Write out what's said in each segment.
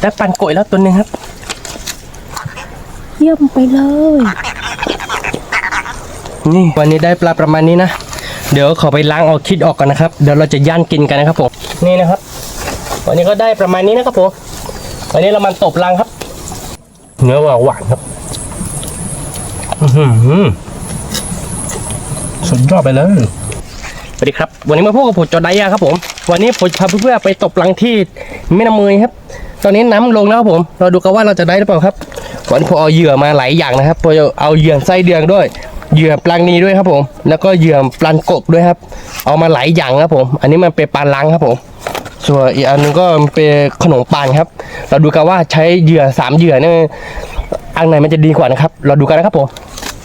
ได้ปันโกยแล้วตัวหนึ่งครับเยี่ยมไปเลยนี่วันนี้ได้ปลาประมาณนี้นะเดี๋ยวขอไปล้างเอาคิดออกก่อนนะครับเดี๋ยวเราจะย่างกินกันนะครับผมนี่นะครับวันนี้ก็ได้ประมาณนี้นะครับผมวันนี้เรามาตบรังครับเนื้อหวานครับสุดยอดไปเลยสวัสดีครับวันนี้มาพบกับผมจอดายาครับผมวันนี้ผมพาเพื่อนๆไปตบรังที่แม่น้ำเมยครับตอนนี้น้ำลงแล้วครับผมเราดูกันว่าเราจะได้หรือเปล่าครับวันนี้ผมเอาเหยื่อมาหลายอย่างนะครับผมเอาเหยื่อไส้เดือนด้วยเหยื่อปลานีด้วยครับผมแล้วก็เหยื่อปลากบด้วยครับเอามาหลายอย่างครับผมอันนี้มันเป็นปลาล้างครับผมส่วนอีกอันนึงก็เป็นขนมปังครับเราดูกันว่าใช้เหยื่อ3เหยื่อเนี่ยอันไหนมันจะดีกว่านะครับเราดูกันนะครับผม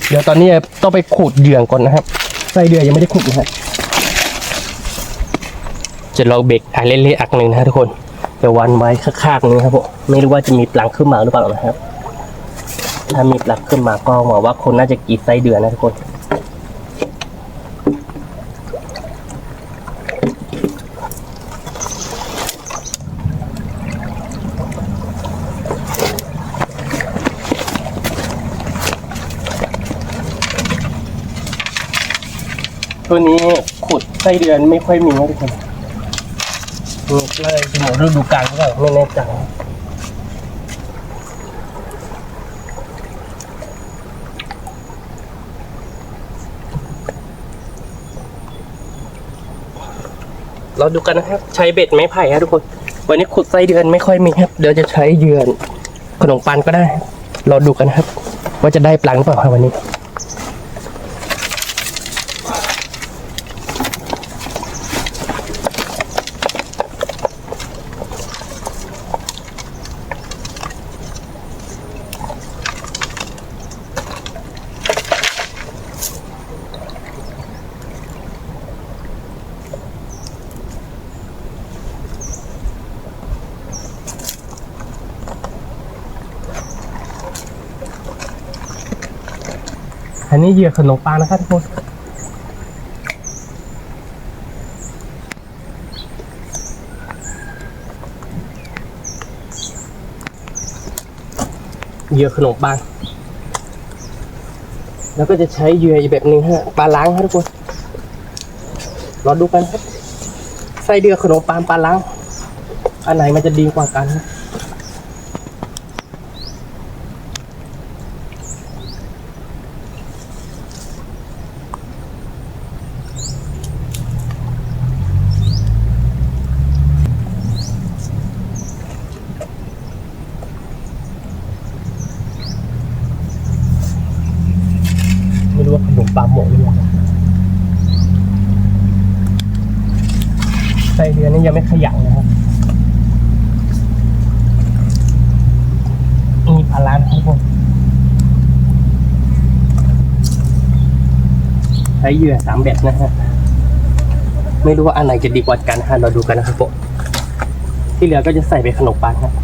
เดี๋ยวตอนนี้ต้องไปขูดเหยื่อก่อนนะครับไส้เดือนยังไม่ได้ขูดนะครับจะลองเบรกเล่นๆอักหนึ่งนะทุกคนเดี๋ยววันไว้ข้างๆนึงครับผมไม่รู้ว่าจะมีปลังขึ้นมาหรือเปล่านะครับถ้ามีปลังขึ้นมาก็หวังว่าคนน่าจะกรีดไส้เดือนนะทุกคนตัวนี้ขุดไส้เดือนไม่ค่อยมีนะทุกคนเลยหมดฤดูกาลก็ไม่แน่ใจเราดูกันนะครับใช้เบ็ดไม้ไผ่ครับทุกคนวันนี้ขุดไส้เดือนไม่ค่อยมีครับเดี๋ยวจะใช้เหยื่อขนมปังก็ได้เราดูกันครับว่าจะได้ปลังหรือเปล่าครับวันนี้อันนี้เหยื่อขนมปังนะครับทุกคนเหยื่อขนมปังแล้วก็จะใช้เหยื่ออีกแบบหนึ่งฮะปลาล้างครับทุกคนรอดูกันครับไส้เดือนขนมปังปลาล้างอันไหนมันจะดีกว่ากันครับไม่รู้ว่าขนมปังหมดหรือยังไส้เดือนนี่ยังไม่ขยันนะครับมีปลาล้างครับผมใช้เหยื่อ3แบบนะฮะไม่รู้ว่าอันไหนจะดีกว่ากันฮะเราดูกันนะครับผมที่เหลือก็จะใส่ไปขนมปังครับ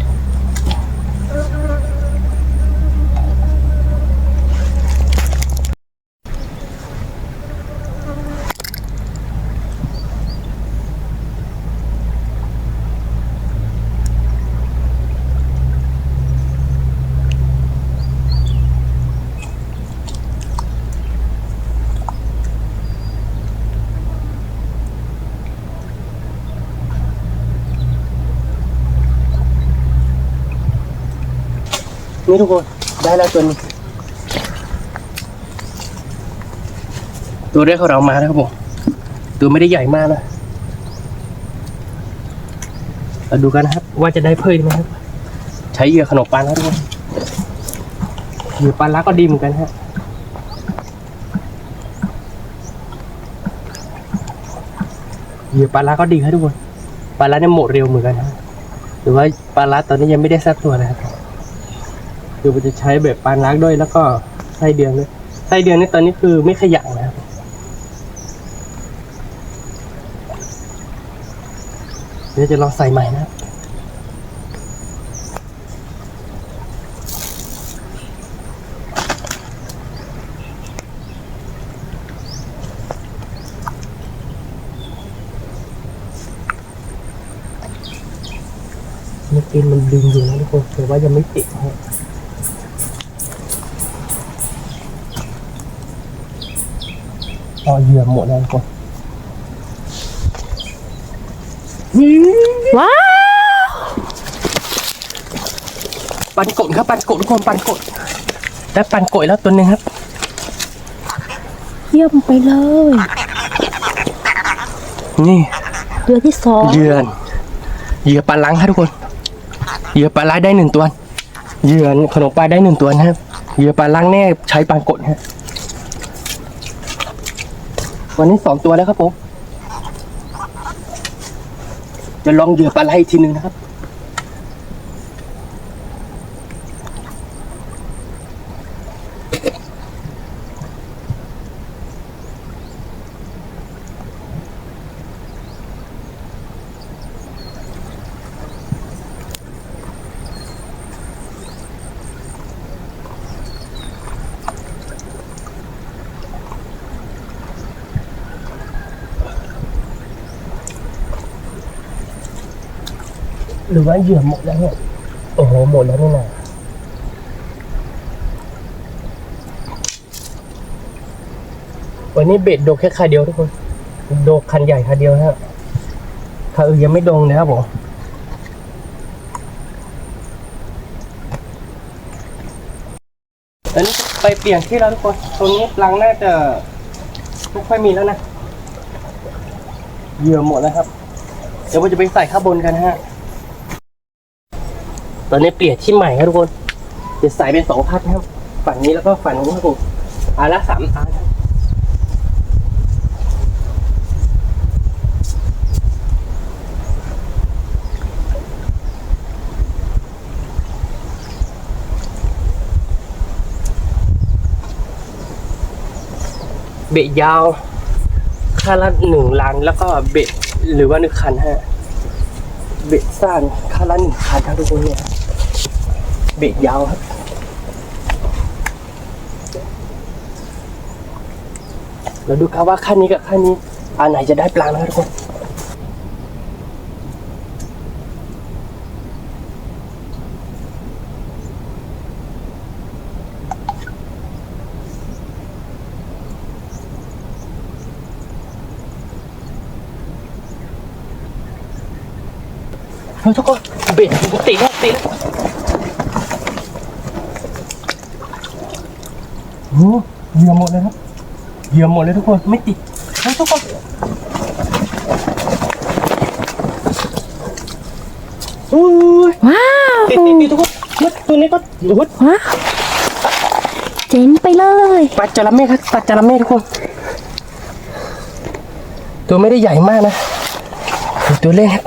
นี่ทุกคนได้แล้วตัวนี้ตัวแรกของเรามาแล้วครับผมตัวไม่ได้ใหญ่มากนะเราดูกันนะครับว่าจะได้เพิ่มไหมครับใช้เหยื่อขนมปังนะทุกคนเหยื่อปลาล้าก็ดีเหมือนกันฮะเหยื่อปลาล้าก็ดีครับทุกคนปลาล้าเนี่ยหมดเร็วเหมือนกันนะหรือว่าปลาล้าตอนนี้ยังไม่ได้สักตัวนะครับคือมันจะใช้แบบปลาล้างด้วยแล้วก็ไส้เดือนด้วยไส้เดือนนี่ตอนนี้คือไม่ขยันนะครับเดี๋ยวจะลองใส่ใหม่นะ มื่อกี้มันดึงอยู่นะทุกคนแต่ว่ายังไม่ติดฮะพอเหยื่อหมดแล้วทุกคนว้าวปันกดครับปันกดทุกคนปันกดได้ปันกดแล้วตัวหนึ่งครับเยี่ยมไปเลย นี่ เดือนที่สองเหยื่อปลาลังครับทุกคนเหยื่อปลาลังได้1 ตัวเหยื่อขนมปลาได้1 ตัวนะครับเหยื่อปลาลังแน่ใช้ปันกดฮะวันนี้2 ตัวแล้วครับผมจะลองเหยื่อปลาไหลอีกทีหนึ่งนะครับหรือว่าเหยื่อหมดแล้วเนี่ยโอ้โหหมดแล้วนี่นะวันนี้เบ็ดโดกแค่คันเดียวทุกคนโดกคันใหญ่คันเดียวฮะคันอื่นยังไม่โดงนะครับผมอันนี้ไปเปลี่ยนที่แล้วทุกคนตรงนี้รังน่าจะไม่ค่อยมีแล้วนะเหยื่อหมดแล้วครับเดี๋ยวเราจะไปใส่ข้างบนกันฮะตอนนี้เปลี่ยนที่ใหม่ครับทุกคนจะใส่เป็น2 พัดนะครับฝั่งนี้แล้วก็ฝั่งนู้นครับผมอันละ3 อันเบะยาวคันละ1 ลังแล้วก็เบะหรือว่า1 คันฮะเบะสั้นคันละ1 คันครับทุกคนเนี่ยเบะยาวครับเราดูครับว่าขั้นนี้กับขั้นนี้อันไหนจะได้ปลานะครับทุกคนทุกคนเบ็ดติดแล้วโอ้เหยื่อหมดเลยครับเหยื่อหมดเลยทุกคนไม่ติดทุกคนโอ้ย ว้าว ติดทุกคนตัวนี้ก็ว้าวเจ๋งไปเลย ปลาจระเข้ครับปลาจระเข้ทุกคนตัวไม่ได้ใหญ่มากนะตัวเล็กครับ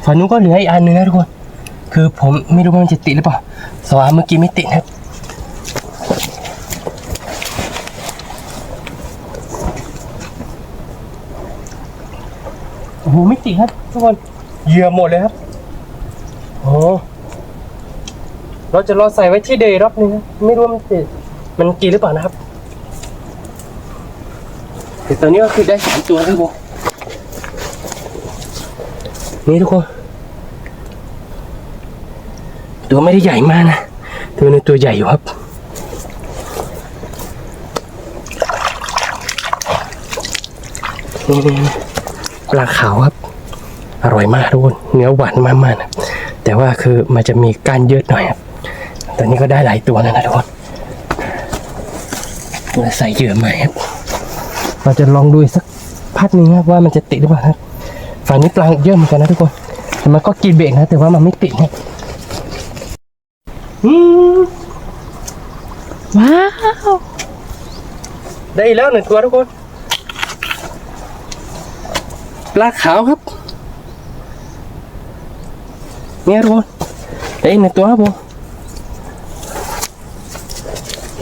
ฝั่งนู้นก็เหลืออีกอันนึงนะทุกคนคือผมไม่รู้ว่ามันจะติดหรือเปล่าสวาเมื่อกี้ไม่ติดครับโอ้โหไม่ติดครับทุกคนเหยื่อหมดเลยครับโอ้เราจะรอใส่ไว้ที่เดย์รอบนึงนะไม่รู้มันกินหรือเปล่านะครับแต่ตอนนี้ก็คือได้3 ตัวครับผมนี่ทุกคนตัวไม่ได้ใหญ่มากนะตัวนี้ตัวใหญ่อยู่ครับปลาขาวครับอร่อยมากทุกคนเนื้อหวานมากๆนะแต่ว่าคือมันจะมีก้านเยอะหน่อยครับตอนนี้ก็ได้หลายตัวแล้วนะทุกคนเราใส่เหยื่อใหม่ครับเราจะลองดูสักพักนึงครับว่ามันจะติดหรือเปล่าครับฝั่งนี้ปลาเยอะเหมือนกันนะทุกคนมันก็กินเบรกนะแต่ว่ามันไม่ติดนะว้าว ได้แล้ว1 ตัวทุกคนปลาขาวครับเนี่ยทุกคนได้1 ตัวครับผม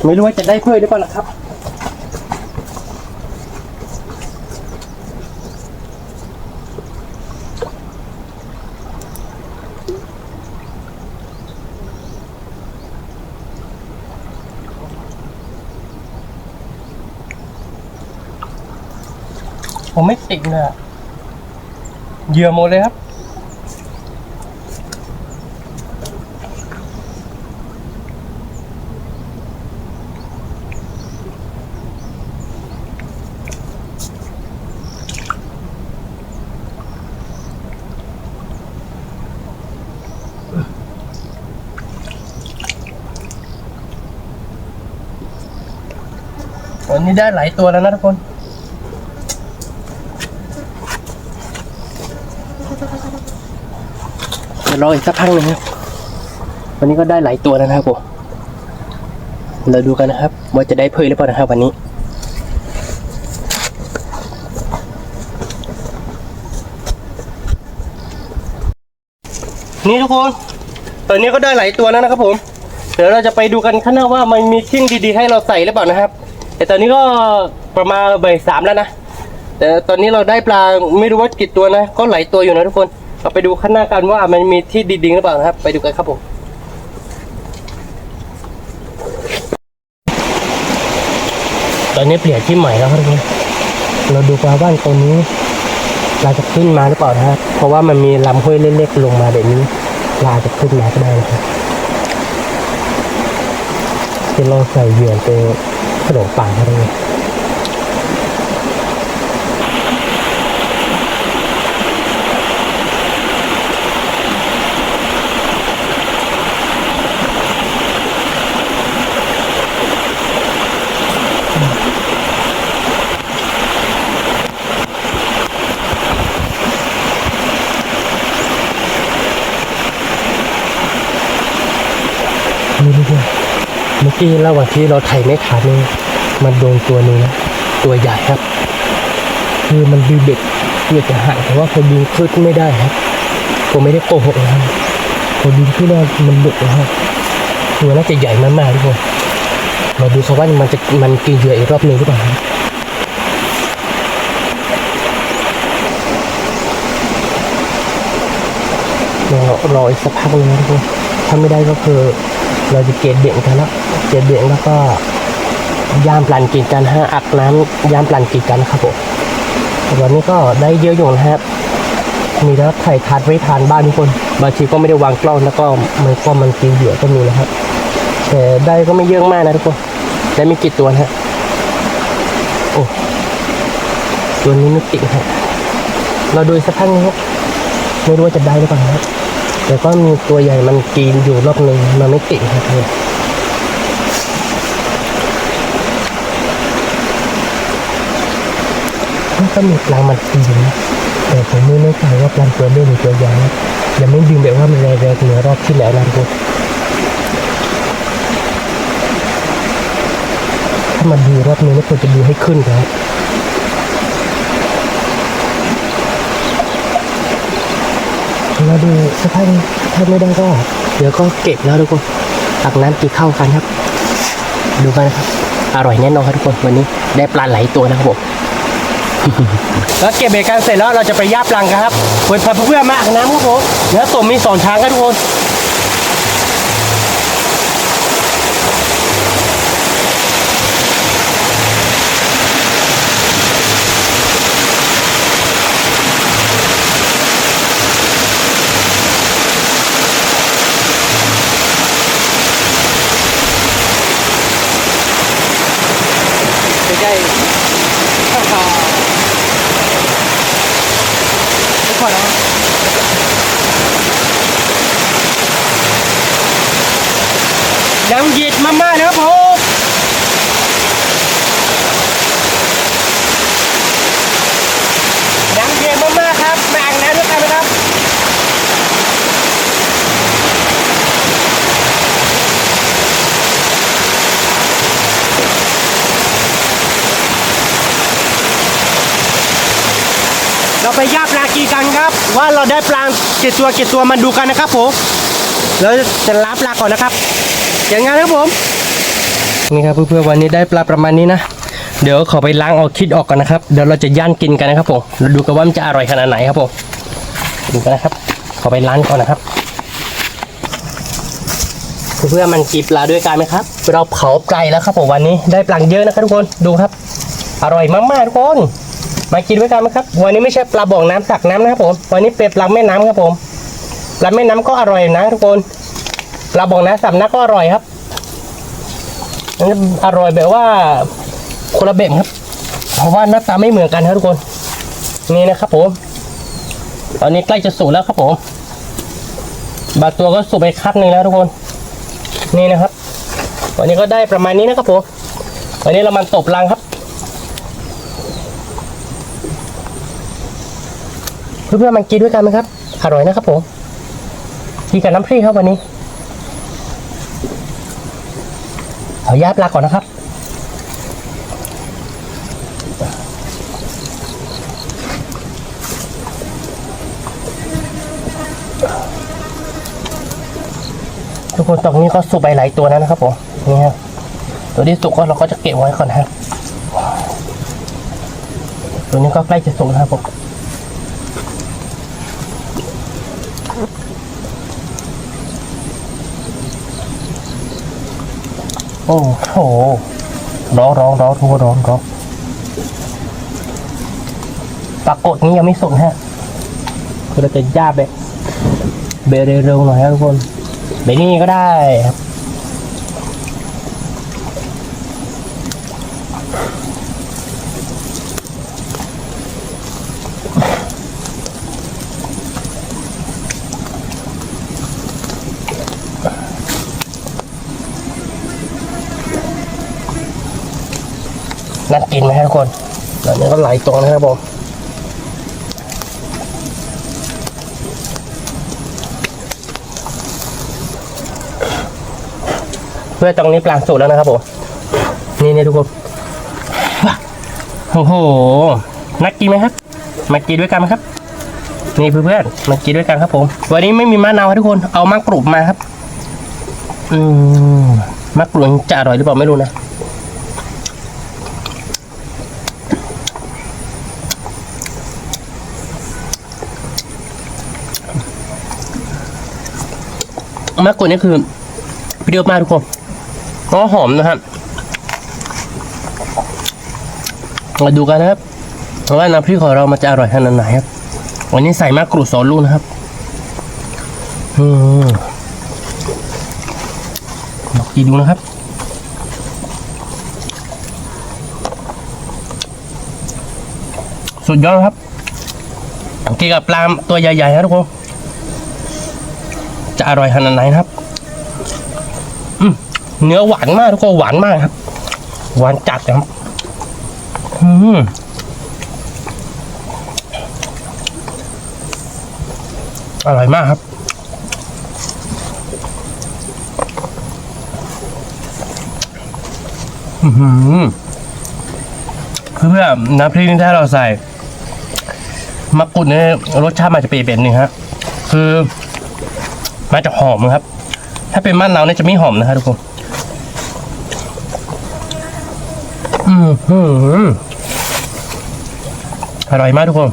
ไม่รู้ว่าจะได้เพิ่มหรือเปล่านะครับ ผมไม่ติดเลยอะเหยื่อหมดเลยครับวันนี้ได้หลายตัวแล้วนะทุกคนเดี๋ยวรออีกสักพักหนึ่งครับวันนี้ก็ได้หลายตัวแล้วนะครับผมเราดูกันนะครับว่าจะได้เพิ่มหรือเปล่านะครับวันนี้นี่ทุกคนตอนนี้ก็ได้หลายตัวแล้วนะครับผมเดี๋ยวเราจะไปดูกันข้างหน้าว่ามันมีชิ้นดีๆให้เราใส่หรือเปล่านะครับแต่ตอนนี้ก็ประมาณบ่าย 3แล้วนะแต่ตอนนี้เราได้ปลาไม่รู้ว่ากี่ตัวนะก็หลายตัวอยู่นะทุกคนเราไปดูข้างหน้ากันว่ามันมีที่ดีๆหรือเปล่านะครับไปดูกันครับผมตอนนี้เปลี่ยนที่ใหม่แล้วครับทุกคนเราดูปลาบ้านตัวนี้เราจะขึ้นมาหรือเปล่านะครับเพราะว่ามันมีลำห้วยเล็กๆลงมาแบบนี้ปลาจะขึ้นมาก็ได้นะครับจะลองใส่เหยื่อเป็นขนมปังก็ได้นี่ด้วยเมื่อกี้ระหว่างที่เราไถ่ไม่ขาดนี่มันโดนตัวนึงนะตัวใหญ่ครับคือมันดูเด็กเพื่อจะหักแต่ว่าพอดึงขึ้นไม่ได้ครับผมไม่ได้โกหกนะครับพอดึงขึ้นแล้วมันเด็กนะครับตัวน่าจะใหญ่มากๆทุกคนมาดูเขาว่ามันกินเหยื่ออีกรอบหนึ่งหรือเปล่ารออีกสักพักนึงนะทุกคนถ้าไม่ได้ก็คือเราจะเกล็ดเบี่ยงกันแล้วเกล็ดเบี่ยงแล้วก็ย่ามปลั่นกินกันอักน้ำย่ามปลั่นกินกันครับผมวันนี้ก็ได้เยอะอยู่นะครับมีแล้วไข่ทานไว้ทานบ้านทุกคนบางทีก็ไม่ได้วางกล้องแล้วก็มันกินเหยื่อก็มีนะครับแต่ได้ก็ไม่เยอะมากนะทุกคนได้ไม่กี่ตัวนะฮะโอ้ตัวนี้ไม่ติดครับเราดูสักพักนึงครับไม่รู้ว่าจะได้หรือเปล่าครับแต่ก็มีตัวใหญ่มันกินอยู่รอบนึงมันไม่ติดครับมันก็มีปลามันกินนะแต่ผมไม่แน่ใจว่าปลาตัวเล็กหรือตัวใหญ่ยังไม่ดึงแบบว่ามันแรงเหนือรอบที่แล้วนะทุกคนถ้ามันดูรอบนี้ไม่ควรจะดูให้ขึ้นครับเราดูสักพักถ้าไม่ได้ก็เดี๋ยวก็เก็บแล้วทุกคนตักน้ำกินข้าวกันครับดูกันนะครับอร่อยแน่นอนครับทุกคนวันนี้ได้ปลาหลายตัวนะครับผม แล้วเก็บเบรกกันเสร็จแล้วเราจะไปย่าปลังกันครับเพื่อนๆมาอาบน้ำครับผมเนื้อต้มมี2 ทางครับทุกคนใกล้ๆข้าวขาทุกคนนะน้ำเย็ดมากๆนะครับผมน้ำเย็นมากๆครับมาอ่างน้ำด้วยกันนะครับเราไปย่าปลากีกันครับว่าเราได้ปลากี่ตัวมาดูกันนะครับผมแล้วจะล้างปลาก่อนนะครับอย่างงั้นครับผมนี่ครับเพื่อนๆวันนี้ได้ปลาประมาณนี้นะเดี๋ยวขอไปล้างเอาคิดออกก่อนนะครับเดี๋ยวเราจะย่างกินกันนะครับผมเราดูกันว่ามันจะอร่อยขนาดไหนครับผมดูกันนะครับขอไปล้างก่อนนะครับเพื่อนๆมันกินปลาด้วยกันไหมครับเราเผาไก่แล้วครับผมวันนี้ได้ปลาเยอะนะครับทุกคนดูครับอร่อยมากๆทุกคน มากินด้วยกันไหมครับวันนี้ไม่ใช่ปลาบ่องน้ำสักน้ำนะครับผมวันนี้เป็นปลาแม่น้ำครับผมปลาแม่น้ำก็อร่อยนะทุกคนปลาบ่องน้ำสับน้ำก็อร่อยครับอร่อยแบบว่าคนละแบบครับเพราะว่าหน้าตาไม่เหมือนกันครับทุกคนนี่นะครับผมตอนนี้ใกล้จะสุกแล้วครับผมบางตัวก็สุกไปคัดหนึ่งแล้วทุกคนนี่นะครับวันนี้ก็ได้ประมาณนี้นะครับผมวันนี้เรามาตบรังครับเพื่อนๆมันกินด้วยกันไหมครับอร่อยนะครับผมกินกับน้ำพริกครับวันนี้ขออนุญาตลาก่อนนะครับทุกคนตรงนี้ก็สุกไปหลายตัวแล้วนะครับผมนี่ครับตัวที่สุกก็เราก็จะเก็บไว้ก่อนนะครับตัวนี้ก็ใกล้จะสุกนะครับผมโอ้โหร้องทุกคนร้องปรากฏนี้ยังไม่สุกฮะคือเราจะย่าเบเร็วๆหน่อยครับทุกคนเบนี่ก็ได้ครับน่ากินไหมครับทุกคนแล้วนี้ก็ไหลตรงนะครับผมเพื่อตรงนี้ปลางสุกแล้วนะครับผมนี่ทุกคนโอ้โหน่ากินไหมครับมากินด้วยกันไหมครับนี่เพื่อนๆมากินด้วยกันครับผมวันนี้ไม่มีมะนาวครับทุกคนเอามะกรูดมาครับมะกรูดจะอร่อยหรือเปล่าไม่รู้นะมะกรูดนี่คือเปรี้ยวมากทุกคนก็หอมนะครับมาดูกันนะครับว่าน้ำพริกของเรามันจะอร่อยขนาดไหนครับวันนี้ใส่มะกรูด2 ลูกนะครับลองกินดูนะครับสุดยอดครับกินกับปลาตัวใหญ่ๆครับทุกคนจะอร่อยขนาดไหนนะครับเนื้อหวานมากทุกคนหวานมากครับหวานจัดครับอร่อยมากครับเพื่อน้ำพริกนี่ถ้าเราใส่มะกรูดเนี่ยรสชาติมันจะเปรี้ยวๆหนึ่งครับคือมันจะหอมครับถ้าเป็นมะนาวเนี่ยจะไม่หอมนะครับทุกคนอร่อยมากทุกคน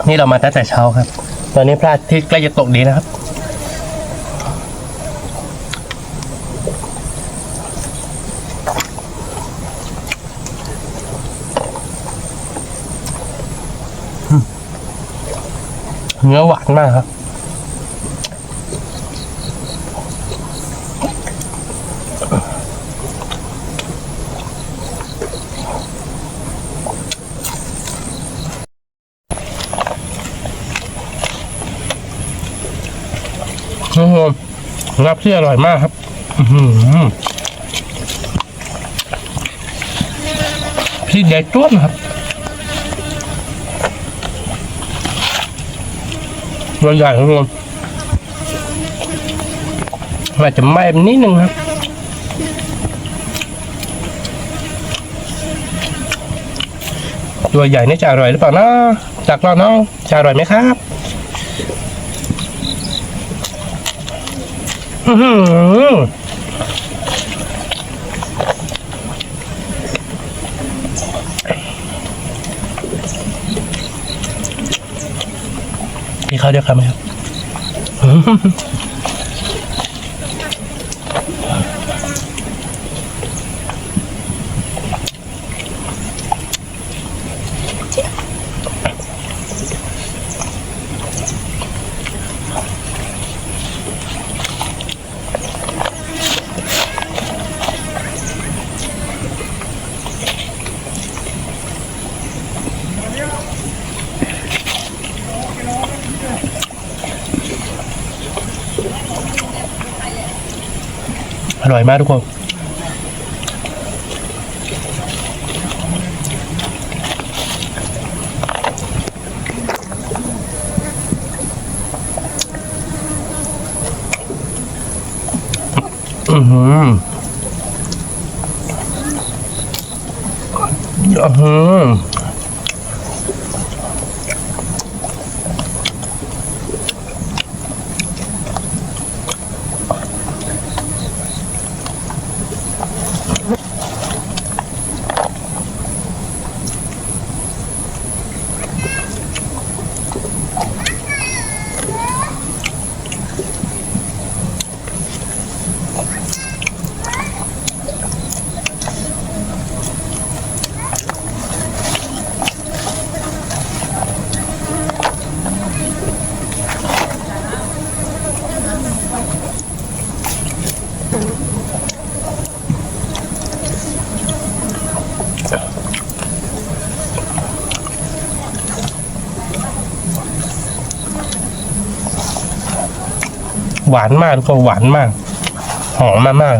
นี่เรามาตั้งแต่เช้าครับตอนนี้พระอาทิตย์ใกล้จะตกดีนะครับเนื้อหวานมากครับน้ำที่อร่อยมากครับพี่แดงจ้วนครับตัวใหญ่ทุกคนอาจจะไหม้นิดนึงครับตัวใหญ่นี่จะอร่อยหรือเปล่านะจากเราเนาะจะอร่อยไหมครับพี่เขาเรียกครับไหมครับ ร่อยมากทุกคนอือหืออือหือหวานมากทุกคนหวานมากหอมมาก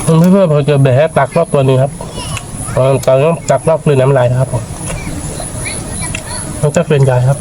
เพื่อนๆพอเจอแบบตักรอบตัวนึงครับตอนตักรอบคือน้ำลายนะครับผมต้องตักเป็นใจครับ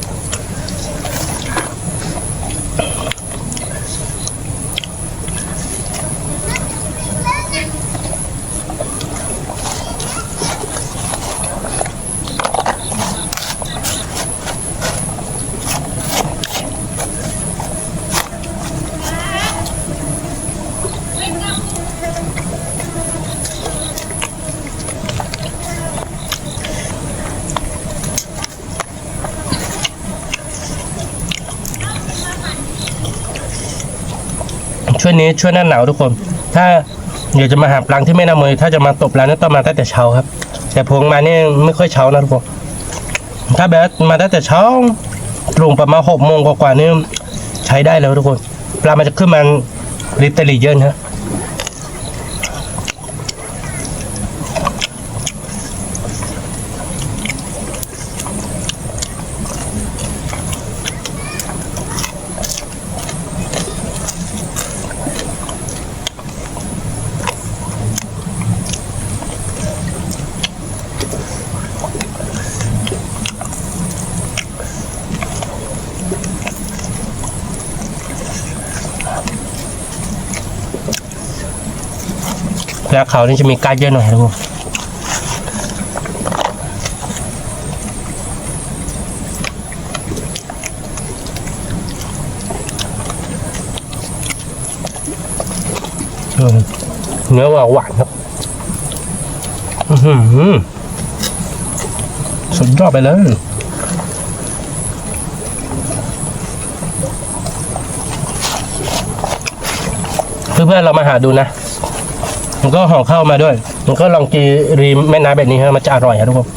ช่วงนี้ช่วงหน้าหนาวทุกคนถ้าอยากจะมาหาปลาที่แม่น้ำเมยถ้าจะมาตกปลาเนี่ยต้องมาตั้งแต่เช้าครับแต่พงมาเนี่ยไม่ค่อยเช้านะทุกคนถ้าแบบมาตั้งแต่เช้าตรงประมาณ6 โมงกว่านี่ใช้ได้แล้วทุกคนปลามันจะขึ้นมาลิตรเยอะนะแล้วเขานี่จะมีก้านเยอะหน่อยทุกคนเนื้อหวานครับสุดยอดไปเลยเพื่อนๆเรามาหาดูนะมันก็ห่อข้าวมาด้วยมันก็ลองกินริมแม่น้ำแบบนี้ฮะมันจะอร่อยครับทุกคน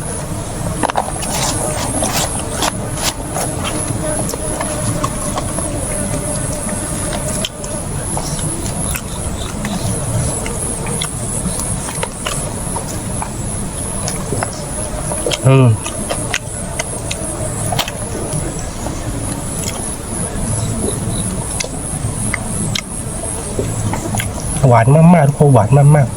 หวานมากๆทุกคนหวานมาก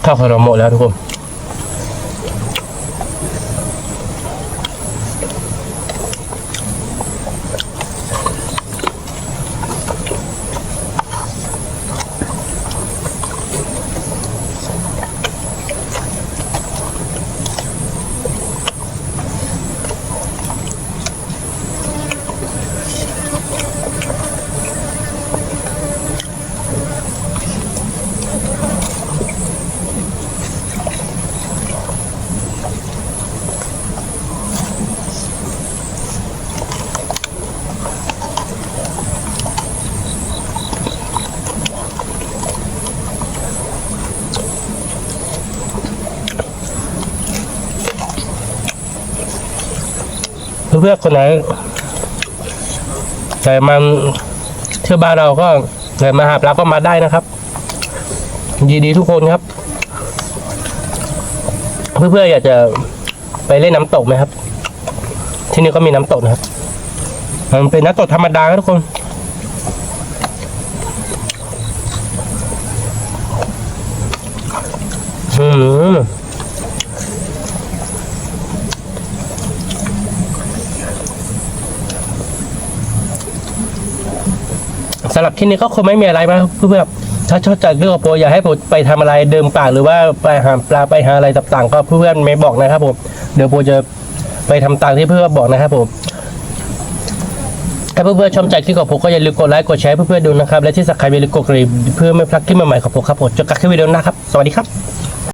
ข้าวของเราหมดแล้วทุกคน พื่อนๆคนไหนแต่มันเที่ยวบ้านเราก็แต่มาหาปลาก็มาได้นะครับยินดีทุกคนครับ เพื่อนๆอยากจะไปเล่นน้ำตกไหมครับ ที่นี่ก็มีน้ำตกนะครับมันเป็นน้ำตกธรรมดาครับทุกคนสำหรับที่นี้ก็คงไม่มีอะไรมากเพื่อนๆถ้าชอบจากเรื่องของโปรอยากให้ผมไปทำอะไรเดิมป่าหรือว่าไปหาปลาไปหาอะไรต่างๆก็เพื่อนๆไม่บอกนะครับผมเดี๋ยวโปรจะไปทำตามที่เพื่อนบอกนะครับผมถ้าเพื่อนๆชอบใจคลิปของผมก็อย่าลืมกดไลค์กดแชร์เพื่อนๆดูนะครับและที่สำคัญอย่าลืมกดกระดิ่งเพื่อไม่พลาดคลิปใหม่ๆของผมครับผมเจอกันคลิปวิดีโอหน้าครับสวัสดีครับ